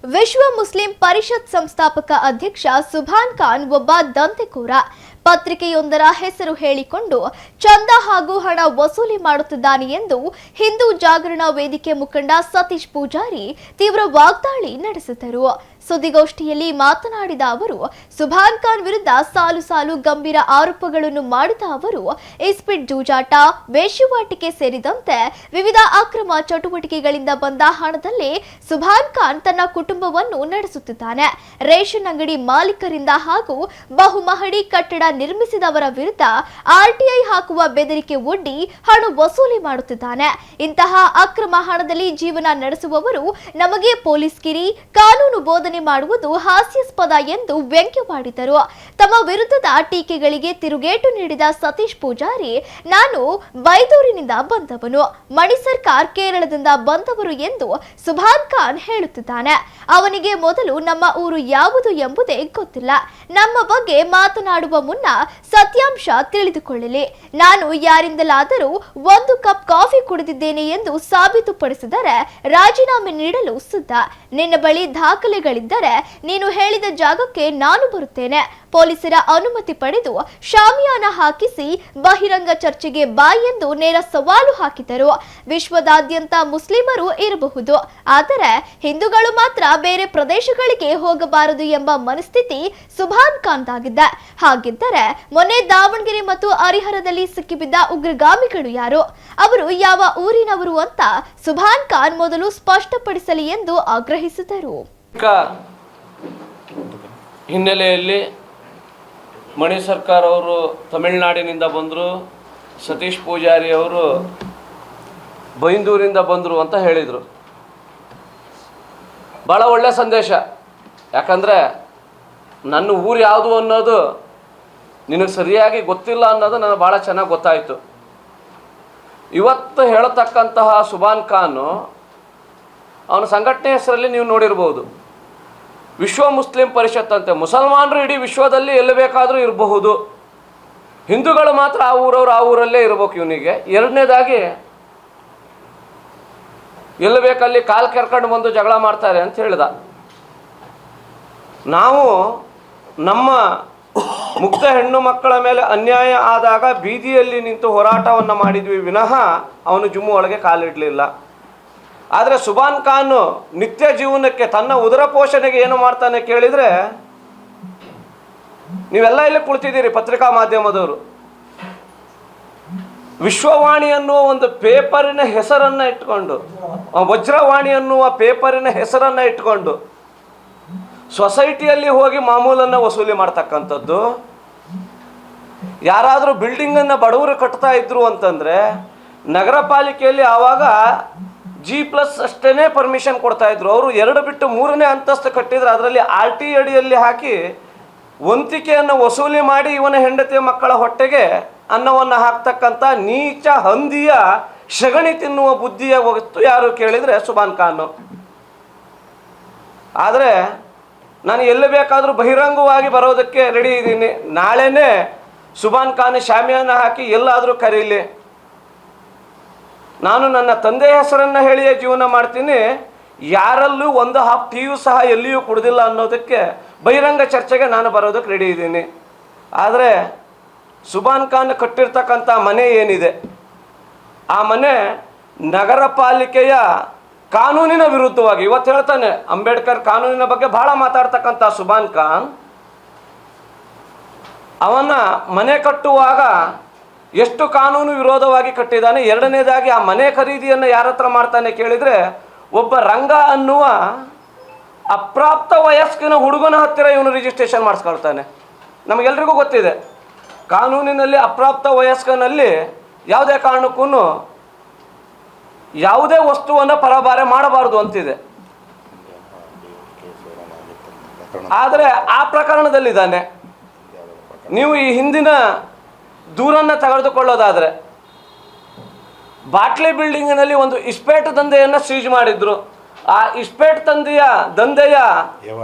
ವಿಶ್ವ ಮುಸ್ಲಿಂ ಪರಿಷತ್ ಸಂಸ್ಥಾಪಕ ಅಧ್ಯಕ್ಷ ಸುಭಾನ್ ಖಾನ್ ಒಬ್ಬ ದಂಧೆಕೋರ. ಪತ್ರಿಕೆಯೊಂದರ ಹೆಸರು ಹೇಳಿಕೊಂಡು ಚಂದ ಹಾಗೂ ಹಣ ವಸೂಲಿ ಮಾಡುತ್ತಿದ್ದಾನೆ ಎಂದು ಹಿಂದೂ ಜಾಗರಣ ವೇದಿಕೆ ಮುಖಂಡ ಸತೀಶ್ ಪೂಜಾರಿ ತೀವ್ರ ವಾಗ್ದಾಳಿ ನಡೆಸಿದರು. ಸುದ್ದಿಗೋಷ್ಠಿಯಲ್ಲಿ ಮಾತನಾಡಿದ ಅವರು, ಸುಭಾನ್ ಖಾನ್ ವಿರುದ್ಧ ಸಾಲು ಸಾಲು ಗಂಭೀರ ಆರೋಪಗಳನ್ನು ಮಾಡಿದ ಅವರು ಇಸ್ಪಿಟ್ ಜೂಜಾಟ, ವೇಶ್ಯಾವಾಟಿಕೆ ಸೇರಿದಂತೆ ವಿವಿಧ ಅಕ್ರಮ ಚಟುವಟಿಕೆಗಳಿಂದ ಬಂದ ಹಣದಲ್ಲಿ ಸುಭಾನ್ ಖಾನ್ ತನ್ನ ಕುಟುಂಬವನ್ನು ನಡೆಸುತ್ತಿದ್ದಾನೆ. ರೇಷನ್ ಅಂಗಡಿ ಮಾಲೀಕರಿಂದ ಹಾಗೂ ಬಹುಮಹಡಿ ಕಟ್ಟಡ ನಿರ್ಮಿಸಿದವರ ವಿರುದ್ಧ ಆರ್ಟಿಐ ಹಾಕುವ ಬೆದರಿಕೆ ಒಡ್ಡಿ ಹಣ ವಸೂಲಿ ಮಾಡುತ್ತಿದ್ದಾನೆ. ಇಂತಹ ಅಕ್ರಮ ಹಣದಲ್ಲಿ ಜೀವನ ನಡೆಸುವವರು ನಮಗೆ ಪೊಲೀಸ್ ಗಿರಿ, ಕಾನೂನು ಬೋಧನೆ ಮಾಡುವುದು ಹಾಸ್ಯಾಸ್ಪದ ಎಂದು ವ್ಯಂಗ್ಯವಾಡಿದರು. ತಮ್ಮ ವಿರುದ್ಧದ ಟೀಕೆಗಳಿಗೆ ತಿರುಗೇಟು ನೀಡಿದ ಸತೀಶ್ ಪೂಜಾರಿ, ನಾನು ಬೈದೂರಿನಿಂದ ಬಂದವನು, ಮಣಿ ಸರ್ಕಾರ್ ಕೇರಳದಿಂದ ಬಂದವರು ಎಂದು ಸುಭಾನ್ ಖಾನ್ ಹೇಳುತ್ತಿದ್ದಾನೆ. ಅವನಿಗೆ ಮೊದಲು ನಮ್ಮ ಊರು ಯಾವುದು ಎಂಬುದೇ ಗೊತ್ತಿಲ್ಲ. ನಮ್ಮ ಬಗ್ಗೆ ಮಾತನಾಡುವ ಮುನ್ನ ಸತ್ಯಾಂಶ ತಿಳಿದುಕೊಳ್ಳಲಿ. ನಾನು ಯಾರಿಂದಲಾದರೂ ಒಂದು ಕಪ್ ಕಾಫಿ ಕುಡಿದಿದ್ದೇನೆ ಎಂದು ಸಾಬೀತುಪಡಿಸಿದರೆ ರಾಜೀನಾಮೆ ನೀಡಲು ಸಿದ್ಧ. ನಿನ್ನ ಬಳಿ ದಾಖಲೆಗಳಿದ್ದರೆ ನೀನು ಹೇಳಿದ ಜಾಗಕ್ಕೆ ನಾನು ಬರುತ್ತೇನೆ. ಪೊಲೀಸರ ಅನುಮತಿ ಪಡೆದು ಶಾಮಿಯಾನ ಹಾಕಿಸಿ ಬಹಿರಂಗ ಚರ್ಚೆಗೆ ಬಾ ಎಂದು ನೇರ ಸವಾಲು ಹಾಕಿದರು. ವಿಶ್ವದಾದ್ಯಂತ ಮುಸ್ಲಿಮರು ಇರಬಹುದು, ಆದರೆ ಹಿಂದೂಗಳು ಮಾತ್ರ ಬೇರೆ ಪ್ರದೇಶಗಳಿಗೆ ಹೋಗಬಾರದು ಎಂಬ ಮನಸ್ಥಿತಿ ಸುಭಾನ್ ಖಾನ್ದಾಗಿದೆ. ಹಾಗಿದ್ದರೆ ಮೊನ್ನೆ ದಾವಣಗೆರೆ ಮತ್ತು ಹರಿಹರದಲ್ಲಿ ಸಿಕ್ಕಿಬಿದ್ದ ಉಗ್ರಗಾಮಿಗಳು ಯಾರು, ಅವರು ಯಾವ ಊರಿನವರು ಅಂತ ಸುಭಾನ್ ಖಾನ್ ಮೊದಲು ಸ್ಪಷ್ಟಪಡಿಸಲಿ ಎಂದು ಆಗ್ರಹಿಸಿದರು. ಹಿನ್ನೆಲೆಯಲ್ಲಿ ಮಣಿ ಸರ್ಕಾರ್ ಅವರು ತಮಿಳುನಾಡಿನಿಂದ ಬಂದರು, ಸತೀಶ್ ಪೂಜಾರಿ ಅವರು ಬೈಂದೂರಿಂದ ಬಂದರು ಅಂತ ಹೇಳಿದರು. ಭಾಳ ಒಳ್ಳೆಯ ಸಂದೇಶ. ಯಾಕಂದರೆ ನನ್ನ ಊರು ಯಾವುದು ಅನ್ನೋದು ನಿನಗೆ ಸರಿಯಾಗಿ ಗೊತ್ತಿಲ್ಲ ಅನ್ನೋದು ನನಗೆ ಭಾಳ ಚೆನ್ನಾಗಿ ಗೊತ್ತಾಯಿತು. ಇವತ್ತು ಹೇಳತಕ್ಕಂತಹ ಸುಭಾನ್ ಖಾನು ಅವನ ಸಂಘಟನೆ ಹೆಸರಲ್ಲಿ ನೀವು ನೋಡಿರ್ಬೋದು, ವಿಶ್ವ ಮುಸ್ಲಿಂ ಪರಿಷತ್ ಅಂತೆ. ಮುಸಲ್ಮಾನರು ಇಡೀ ವಿಶ್ವದಲ್ಲಿ ಎಲ್ಲಿ ಬೇಕಾದರೂ ಇರಬಹುದು, ಹಿಂದೂಗಳು ಮಾತ್ರ ಆ ಊರವರು ಆ ಊರಲ್ಲೇ ಇರಬೇಕು ಇವನಿಗೆ. ಎರಡನೇದಾಗಿ ಎಲ್ಲಿ ಬೇಕಲ್ಲಿ ಕಾಲು ಕೆರ್ಕೊಂಡು ಬಂದು ಜಗಳ ಮಾಡ್ತಾರೆ ಅಂತ ಹೇಳಿದ. ನಾವು ನಮ್ಮ ಮುಗ್ಧ ಹೆಣ್ಣು ಮಕ್ಕಳ ಮೇಲೆ ಅನ್ಯಾಯ ಆದಾಗ ಬೀದಿಯಲ್ಲಿ ನಿಂತು ಹೋರಾಟವನ್ನು ಮಾಡಿದ್ವಿ ವಿನಃ ಅವನು ಜಮ್ಮು ಒಳಗೆ ಕಾಲಿಡಲಿಲ್ಲ. ಆದರೆ ಸುಭಾನ್ ಖಾನ್ ನಿತ್ಯ ಜೀವನಕ್ಕೆ ತನ್ನ ಉದರ ಪೋಷಣೆಗೆ ಏನು ಮಾಡ್ತಾನೆ ಕೇಳಿದರೆ, ನೀವೆಲ್ಲ ಇಲ್ಲಿ ಕುಳಿತಿದ್ದೀರಿ ಪತ್ರಿಕಾ ಮಾಧ್ಯಮದವರು, ವಿಶ್ವವಾಣಿ ಅನ್ನುವ ಒಂದು ಪೇಪರಿನ ಹೆಸರನ್ನು ಇಟ್ಕೊಂಡು, ವಜ್ರವಾಣಿ ಅನ್ನುವ ಪೇಪರಿನ ಹೆಸರನ್ನು ಇಟ್ಕೊಂಡು ಸೊಸೈಟಿಯಲ್ಲಿ ಹೋಗಿ ಮಾಮೂಲನ್ನು ವಸೂಲಿ ಮಾಡ್ತಕ್ಕಂಥದ್ದು. ಯಾರಾದರೂ ಬಿಲ್ಡಿಂಗನ್ನು ಬಡವರು ಕಟ್ತಾ ಇದ್ರು ಅಂತಂದರೆ ನಗರ ಪಾಲಿಕೆಯಲ್ಲಿ ಆವಾಗ G+ ಅಷ್ಟೇ ಪರ್ಮಿಷನ್ ಕೊಡ್ತಾ ಇದ್ರು. ಅವರು 2 ಬಿಟ್ಟು 3ನೇ ಅಂತಸ್ತು ಕಟ್ಟಿದ್ರೆ ಅದರಲ್ಲಿ RT ಅಡಿಯಲ್ಲಿ ಹಾಕಿ ವಂತಿಕೆಯನ್ನು ವಸೂಲಿ ಮಾಡಿ ಇವನ ಹೆಂಡತಿಯ ಮಕ್ಕಳ ಹೊಟ್ಟೆಗೆ ಅನ್ನವನ್ನು ಹಾಕ್ತಕ್ಕಂಥ ನೀಚ ಹಂದಿಯ ಸಗಣಿ ತಿನ್ನುವ ಬುದ್ಧಿಯ ವಸ್ತು ಯಾರು ಕೇಳಿದರೆ ಸುಭಾನ್ ಖಾನ್. ಆದರೆ ನಾನು ಎಲ್ಲಿ ಬೇಕಾದರೂ ಬಹಿರಂಗವಾಗಿ ಬರೋದಕ್ಕೆ ರೆಡಿ ಇದ್ದೀನಿ. ನಾಳೆನೇ ಸುಭಾನ್ ಖಾನ್ ಶಾಮಿಯಾನ ಹಾಕಿ ಎಲ್ಲಾದರೂ ಕರೀಲಿ, ನಾನು ನನ್ನ ತಂದೆ ಹೆಸರನ್ನು ಹೇಳಿಯೇ ಜೀವನ ಮಾಡ್ತೀನಿ, ಯಾರಲ್ಲೂ ಒಂದು ಹಾಫ್ ಟೀಯೂ ಸಹ ಎಲ್ಲಿಯೂ ಕುಡ್ದಿಲ್ಲ ಅನ್ನೋದಕ್ಕೆ ಬಹಿರಂಗ ಚರ್ಚೆಗೆ ನಾನು ಬರೋದಕ್ಕೆ ರೆಡಿ ಇದ್ದೀನಿ. ಆದರೆ ಸುಭಾನ್ ಖಾನ್ ಕಟ್ಟಿರ್ತಕ್ಕಂಥ ಮನೆ ಏನಿದೆ, ಆ ಮನೆ ನಗರ ಪಾಲಿಕೆಯ ಕಾನೂನಿನ ವಿರುದ್ಧವಾಗಿ, ಇವತ್ತು ಹೇಳ್ತಾನೆ ಅಂಬೇಡ್ಕರ್ ಕಾನೂನಿನ ಬಗ್ಗೆ ಭಾಳ ಮಾತಾಡ್ತಕ್ಕಂಥ ಸುಭಾನ್ ಖಾನ್, ಅವನ ಮನೆ ಕಟ್ಟುವಾಗ ಎಷ್ಟು ಕಾನೂನು ವಿರೋಧವಾಗಿ ಕಟ್ಟಿದ್ದಾನೆ. ಎರಡನೇದಾಗಿ ಆ ಮನೆ ಖರೀದಿಯನ್ನು ಯಾರ ಹತ್ರ ಮಾಡ್ತಾನೆ ಕೇಳಿದರೆ, ಒಬ್ಬ ರಂಗ ಅನ್ನುವ ಅಪ್ರಾಪ್ತ ವಯಸ್ಕಿನ ಹುಡುಗನ ಹತ್ತಿರ ಇವನು ರಿಜಿಸ್ಟ್ರೇಷನ್ ಮಾಡಿಸ್ಕೊಳ್ತಾನೆ. ನಮಗೆಲ್ರಿಗೂ ಗೊತ್ತಿದೆ, ಕಾನೂನಿನಲ್ಲಿ ಅಪ್ರಾಪ್ತ ವಯಸ್ಕನಲ್ಲಿ ಯಾವುದೇ ಕಾರಣಕ್ಕೂ ಯಾವುದೇ ವಸ್ತುವನ್ನು ಪರಭಾರೆ ಮಾಡಬಾರದು ಅಂತಿದೆ. ಆದರೆ ಆ ಪ್ರಕರಣದಲ್ಲಿದ್ದಾನೆ. ನೀವು ಈ ಹಿಂದಿನ ದೂರನ್ನು ತೆಗೆದುಕೊಳ್ಳೋದಾದರೆ, ಬಾಟ್ಲಿ ಬಿಲ್ಡಿಂಗಿನಲ್ಲಿ ಒಂದು ಇಸ್ಪೇಟ್ ದಂಧೆಯನ್ನು ಸೀಜ್ ಮಾಡಿದ್ರು. ಆ ಇಸ್ಪೇಟ್ ದಂಧೆಯ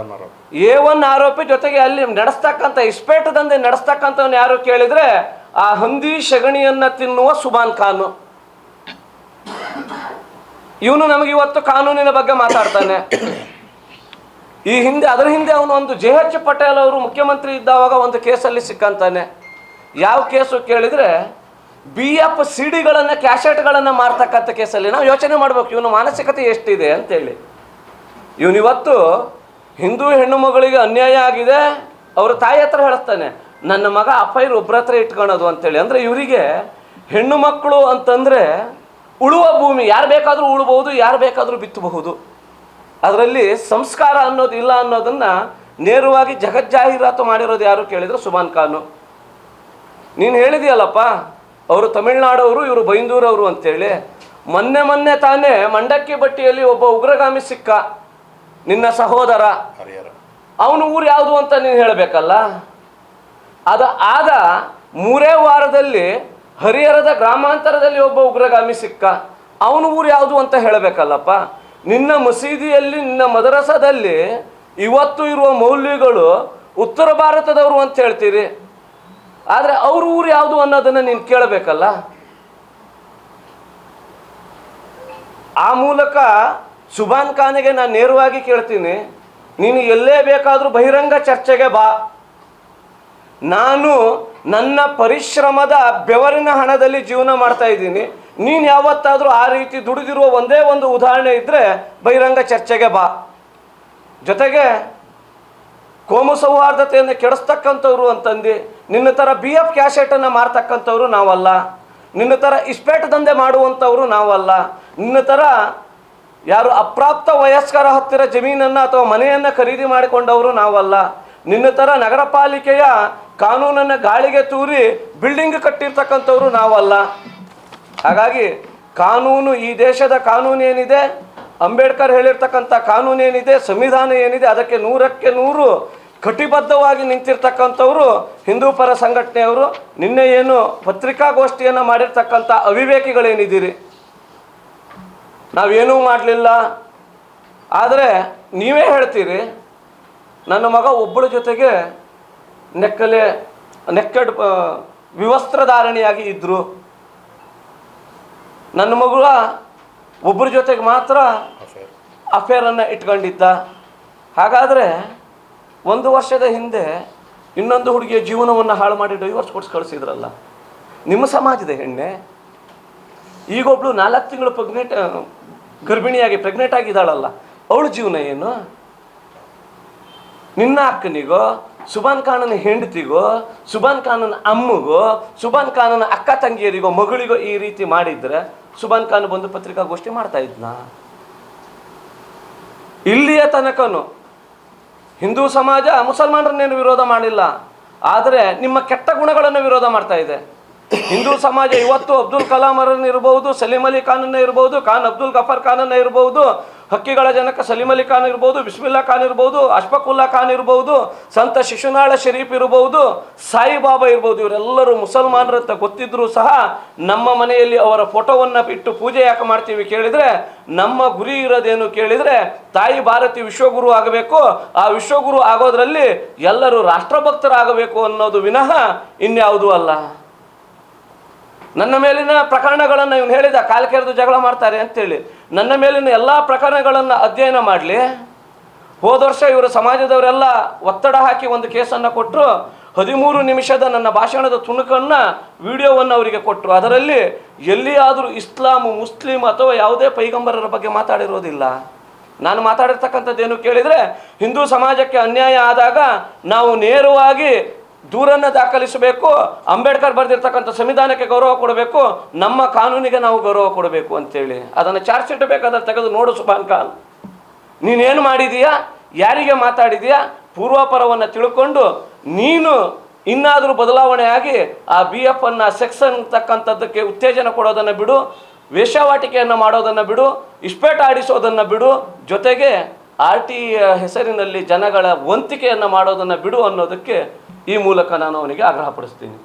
A1 ಆರೋಪಿ ಜೊತೆಗೆ ಅಲ್ಲಿ ನಡೆಸ್ತಕ್ಕಂಥ ಇಸ್ಪೇಟ್ ದಂಧೆ ನಡೆಸ್ತಕ್ಕಂಥವನು ಯಾರು ಕೇಳಿದರೆ, ಆ ಹಂದಿ ಸಗಣಿಯನ್ನು ತಿನ್ನುವ ಸುಭಾನ್ ಖಾನ್. ಇವನು ನಮಗೆ ಇವತ್ತು ಕಾನೂನಿನ ಬಗ್ಗೆ ಮಾತಾಡ್ತಾನೆ. ಈ ಹಿಂದೆ ಅದರ ಹಿಂದೆ ಅವನು ಒಂದು JH ಪಟೇಲ್ ಅವರು ಮುಖ್ಯಮಂತ್ರಿ ಇದ್ದಾವಾಗ ಒಂದು ಕೇಸಲ್ಲಿ ಸಿಕ್ಕಂತಾನೆ. ಯಾವ ಕೇಸು ಕೇಳಿದರೆ BF CD-ಗಳನ್ನು ಕ್ಯಾಸೆಟ್ಗಳನ್ನು ಮಾರ್ತಕ್ಕಂಥ ಕೇಸಲ್ಲಿ. ನಾವು ಯೋಚನೆ ಮಾಡಬೇಕು ಇವನ ಮಾನಸಿಕತೆ ಎಷ್ಟಿದೆ ಅಂತೇಳಿ. ಇವನಿವತ್ತು ಹಿಂದೂ ಹೆಣ್ಣು ಮಗಳಿಗೆ ಅನ್ಯಾಯ ಆಗಿದೆ, ಅವ್ರ ತಾಯಿ ಹತ್ರ ಹೇಳ್ತಾನೆ ನನ್ನ ಮಗ ಅಫೈರ್ ಒಬ್ಬರ ಹತ್ರ ಇಟ್ಕೊಳೋದು ಅಂತೇಳಿ. ಅಂದರೆ ಇವರಿಗೆ ಹೆಣ್ಣು ಮಕ್ಕಳು ಅಂತಂದರೆ ಉಳುವ ಭೂಮಿ, ಯಾರು ಬೇಕಾದರೂ ಉಳ್ಬಹುದು, ಯಾರು ಬೇಕಾದರೂ ಬಿತ್ತಬಹುದು. ಅದರಲ್ಲಿ ಸಂಸ್ಕಾರ ಅನ್ನೋದು ಇಲ್ಲ ಅನ್ನೋದನ್ನು ನೇರವಾಗಿ ಜಗಜ್ಜಾಹೀರಾತು ಮಾಡಿರೋದು ಯಾರು ಕೇಳಿದ್ರು ಸುಭಾನ್ ಖಾನು. ನೀನು ಹೇಳಿದೆಯಲ್ಲಪ್ಪ ಅವರು ತಮಿಳ್ನಾಡವರು, ಇವರು ಬೈಂದೂರವರು ಅಂತೇಳಿ. ಮೊನ್ನೆ ತಾನೇ ಮಂಡಕ್ಕಿ ಬಟ್ಟಿಯಲ್ಲಿ ಒಬ್ಬ ಉಗ್ರಗಾಮಿ ಸಿಕ್ಕ, ನಿನ್ನ ಸಹೋದರ. ಅವನು ಊರು ಯಾವುದು ಅಂತ ನೀನು ಹೇಳಬೇಕಲ್ಲ. ಆದ 3 ವಾರದಲ್ಲಿ ಹರಿಹರದ ಗ್ರಾಮಾಂತರದಲ್ಲಿ ಒಬ್ಬ ಉಗ್ರಗಾಮಿ ಸಿಕ್ಕ, ಅವನು ಊರು ಯಾವುದು ಅಂತ ಹೇಳಬೇಕಲ್ಲಪ್ಪ. ನಿನ್ನ ಮಸೀದಿಯಲ್ಲಿ, ನಿನ್ನ ಮದರಸದಲ್ಲಿ ಇವತ್ತು ಇರುವ ಮೌಲ್ವಿಗಳು ಉತ್ತರ ಭಾರತದವರು ಅಂತ ಹೇಳ್ತೀರಿ, ಆದರೆ ಅವ್ರ ಊರು ಯಾವುದು ಅನ್ನೋದನ್ನು ನೀನು ಕೇಳಬೇಕಲ್ಲ. ಆ ಮೂಲಕ ಸುಭಾನ್ ಖಾನಿಗೆ ನಾನು ನೇರವಾಗಿ ಕೇಳ್ತೀನಿ, ನೀನು ಎಲ್ಲೇ ಬೇಕಾದರೂ ಬಹಿರಂಗ ಚರ್ಚೆಗೆ ಬಾ. ನಾನು ನನ್ನ ಪರಿಶ್ರಮದ ಬೆವರಿನ ಹಣದಲ್ಲಿ ಜೀವನ ಮಾಡ್ತಾ ಇದ್ದೀನಿ. ನೀನು ಯಾವತ್ತಾದರೂ ಆ ರೀತಿ ದುಡಿದಿರುವ ಒಂದೇ ಒಂದು ಉದಾಹರಣೆ ಇದ್ದರೆ ಬಹಿರಂಗ ಚರ್ಚೆಗೆ ಬಾ. ಜೊತೆಗೆ ಕೋಮು ಸೌಹಾರ್ದತೆಯನ್ನು ಕೆಡಿಸ್ತಕ್ಕಂಥವ್ರು ಅಂತಂದು ನಿನ್ನ ಥರ BF ಕ್ಯಾಸೆಟನ್ನು ಮಾರ್ತಕ್ಕಂಥವ್ರು ನಾವಲ್ಲ. ನಿನ್ನ ಥರ ಇಸ್ಪೇಟ್ ದಂಧೆ ಮಾಡುವಂಥವ್ರು ನಾವಲ್ಲ. ನಿನ್ನ ಥರ ಯಾರು ಅಪ್ರಾಪ್ತ ವಯಸ್ಕರ ಹತ್ತಿರ ಜಮೀನನ್ನು ಅಥವಾ ಮನೆಯನ್ನು ಖರೀದಿ ಮಾಡಿಕೊಂಡವರು ನಾವಲ್ಲ. ನಿನ್ನ ಥರ ನಗರ ಪಾಲಿಕೆಯ ಕಾನೂನನ್ನು ಗಾಳಿಗೆ ತೂರಿ ಬಿಲ್ಡಿಂಗ್ ಕಟ್ಟಿರ್ತಕ್ಕಂಥವ್ರು ನಾವಲ್ಲ. ಹಾಗಾಗಿ ಕಾನೂನು, ಈ ದೇಶದ ಕಾನೂನು ಏನಿದೆ, ಅಂಬೇಡ್ಕರ್ ಹೇಳಿರ್ತಕ್ಕಂಥ ಕಾನೂನು ಏನಿದೆ, ಸಂವಿಧಾನ ಏನಿದೆ, ಅದಕ್ಕೆ 100ಕ್ಕೆ 100 ಕಟಿಬದ್ಧವಾಗಿ ನಿಂತಿರ್ತಕ್ಕಂಥವ್ರು ಹಿಂದೂ ಪರ ಸಂಘಟನೆಯವರು. ನಿನ್ನೆ ಏನು ಪತ್ರಿಕಾಗೋಷ್ಠಿಯನ್ನು ಮಾಡಿರ್ತಕ್ಕಂಥ ಅವಿವೇಕಿಗಳೇನಿದ್ದೀರಿ, ನಾವೇನೂ ಮಾಡಲಿಲ್ಲ. ಆದರೆ ನೀವೇ ಹೇಳ್ತೀರಿ ನನ್ನ ಮಗ ಒಬ್ಬಳ ಜೊತೆಗೆ ನೆಕ್ಕಡ್ ವಿವಸ್ತ್ರಧಾರಣೆಯಾಗಿ ಇದ್ದರು, ನನ್ನ ಮಗಳ ಒಬ್ಬರ ಜೊತೆಗೆ ಮಾತ್ರ ಅಫೇರನ್ನು ಇಟ್ಕೊಂಡಿದ್ದ. ಹಾಗಾದರೆ 1 ವರ್ಷದ ಹಿಂದೆ ಇನ್ನೊಂದು ಹುಡುಗಿಯ ಜೀವನವನ್ನು ಹಾಳು ಮಾಡಿ ಡೈವರ್ಸ್ ಕೊಡಿಸಿ ಕಳಿಸಿದ್ರಲ್ಲ ನಿಮ್ಮ ಸಮಾಜದ ಹೆಣ್ಣೆ. ಈಗೊಬ್ಳು 4 ತಿಂಗಳು ಗರ್ಭಿಣಿಯಾಗಿ ಪ್ರೆಗ್ನೆಂಟ್ ಆಗಿದ್ದಾಳಲ್ಲ, ಅವಳ ಜೀವನ ಏನು? ನಿನ್ನ ಅಕ್ಕನಿಗೋ, ಸುಭಾನ್ ಖಾನನ ಹೆಂಡತಿಗೋ, ಸುಭಾನ್ ಖಾನನ ಅಮ್ಮಗೋ, ಸುಭಾನ್ ಖಾನನ ಅಕ್ಕ ತಂಗಿಯರಿಗೋ, ಮಗಳಿಗೋ ಈ ರೀತಿ ಮಾಡಿದರೆ ಸುಭಾನ್ ಖಾನ್ ಬಂದು ಪತ್ರಿಕಾಗೋಷ್ಠಿ ಮಾಡ್ತಾ ಇದ್ನ? ಇಲ್ಲಿಯ ತನಕನು ಹಿಂದೂ ಸಮಾಜ ಮುಸಲ್ಮಾನರನ್ನೇನು ವಿರೋಧ ಮಾಡಿಲ್ಲ, ಆದರೆ ನಿಮ್ಮ ಕೆಟ್ಟ ಗುಣಗಳನ್ನು ವಿರೋಧ ಮಾಡ್ತಾ ಇದೆ. ಹಿಂದೂ ಸಮಾಜ ಇವತ್ತು ಅಬ್ದುಲ್ ಕಲಾಂ ಅವರನ್ನು ಇರ್ಬೋದು, ಸಲೀಂ ಅಲಿ ಖಾನನ್ನ ಇರ್ಬೋದು, ಖಾನ್ ಅಬ್ದುಲ್ ಗಫರ್ ಖಾನನ್ನ ಇರ್ಬೋದು, ಹಕ್ಕಿಗಳ ಜನಕ ಸಲೀಂ ಅಲಿ ಖಾನ್ ಇರ್ಬೋದು, ಬಿಸ್ಮಿಲ್ಲಾ ಖಾನ್ ಇರ್ಬೋದು, ಅಶ್ಫಕುಲ್ಲಾ ಖಾನ್ ಇರ್ಬೋದು, ಸಂತ ಶಿಶುನಾಳ ಶರೀಫ್ ಇರ್ಬೋದು, ಸಾಯಿಬಾಬಾ ಇರ್ಬೋದು, ಇವರೆಲ್ಲರೂ ಮುಸಲ್ಮಾನರಂತ ಗೊತ್ತಿದ್ರೂ ಸಹ ನಮ್ಮ ಮನೆಯಲ್ಲಿ ಅವರ ಫೋಟೋವನ್ನು ಇಟ್ಟು ಪೂಜೆ ಯಾಕೆ ಮಾಡ್ತೀವಿ ಕೇಳಿದರೆ, ನಮ್ಮ ಗುರಿ ಇರೋದೇನು ಕೇಳಿದರೆ ತಾಯಿ ಭಾರತಿ ವಿಶ್ವಗುರು ಆಗಬೇಕು. ಆ ವಿಶ್ವಗುರು ಆಗೋದ್ರಲ್ಲಿ ಎಲ್ಲರೂ ರಾಷ್ಟ್ರಭಕ್ತರಾಗಬೇಕು ಅನ್ನೋದು ವಿನಃ ಇನ್ಯಾವುದೂ ಅಲ್ಲ. ನನ್ನ ಮೇಲಿನ ಪ್ರಕರಣಗಳನ್ನು ಇವನು ಹೇಳಿದ ಕಾಲು ಕೆರೆದು ಜಗಳ ಮಾಡ್ತಾರೆ ಅಂತೇಳಿ, ನನ್ನ ಮೇಲಿನ ಎಲ್ಲ ಪ್ರಕರಣಗಳನ್ನು ಅಧ್ಯಯನ ಮಾಡಲಿ. ಹೋದ ವರ್ಷ ಇವರು ಸಮಾಜದವರೆಲ್ಲ ಒತ್ತಡ ಹಾಕಿ ಒಂದು ಕೇಸನ್ನು ಕೊಟ್ಟರು. 13 ನಿಮಿಷದ ನನ್ನ ಭಾಷಣದ ತುಣುಕನ್ನು, ವಿಡಿಯೋವನ್ನು ಅವರಿಗೆ ಕೊಟ್ಟರು. ಅದರಲ್ಲಿ ಎಲ್ಲಿಯಾದರೂ ಇಸ್ಲಾಮು, ಮುಸ್ಲಿಂ ಅಥವಾ ಯಾವುದೇ ಪೈಗಂಬರರ ಬಗ್ಗೆ ಮಾತಾಡಿರೋದಿಲ್ಲ. ನಾನು ಮಾತಾಡಿರ್ತಕ್ಕಂಥದ್ದೇನು ಕೇಳಿದರೆ, ಹಿಂದೂ ಸಮಾಜಕ್ಕೆ ಅನ್ಯಾಯ ಆದಾಗ ನಾವು ನೇರವಾಗಿ ದೂರನ್ನು ದಾಖಲಿಸಬೇಕು, ಅಂಬೇಡ್ಕರ್ ಬರೆದಿರ್ತಕ್ಕಂಥ ಸಂವಿಧಾನಕ್ಕೆ ಗೌರವ ಕೊಡಬೇಕು, ನಮ್ಮ ಕಾನೂನಿಗೆ ನಾವು ಗೌರವ ಕೊಡಬೇಕು ಅಂತೇಳಿ ಅದನ್ನು ಚಾರ್ಜ್ ಶೀಟ್ ಬೇಕಾದ್ರೆ ತೆಗೆದು ನೋಡು. ಸುಭಾನ್ ಖಾನ್, ನೀನೇನು ಮಾಡಿದೀಯಾ, ಯಾರಿಗೆ ಮಾತಾಡಿದೀಯಾ, ಪೂರ್ವಾಪರವನ್ನು ತಿಳ್ಕೊಂಡು ನೀನು ಇನ್ನಾದರೂ ಬದಲಾವಣೆ ಆಗಿ ಆ BF ಅನ್ನು ಸೆಕ್ಸ್ ಅಂತಕ್ಕಂಥದ್ದಕ್ಕೆ ಉತ್ತೇಜನ ಕೊಡೋದನ್ನು ಬಿಡು, ವೇಶ್ಯಾವಾಟಿಕೆಯನ್ನು ಮಾಡೋದನ್ನು ಬಿಡು, ಇಸ್ಪೇಟ್ ಆಡಿಸೋದನ್ನು ಬಿಡು, ಜೊತೆಗೆ RT ಹೆಸರಿನಲ್ಲಿ ಜನಗಳ ವಂತಿಕೆಯನ್ನು ಮಾಡೋದನ್ನು ಬಿಡು ಅನ್ನೋದಕ್ಕೆ ಈ ಮೂಲಕ ನಾನು ಅವನಿಗೆ ಆಗ್ರಹಪಡಿಸ್ತೀನಿ.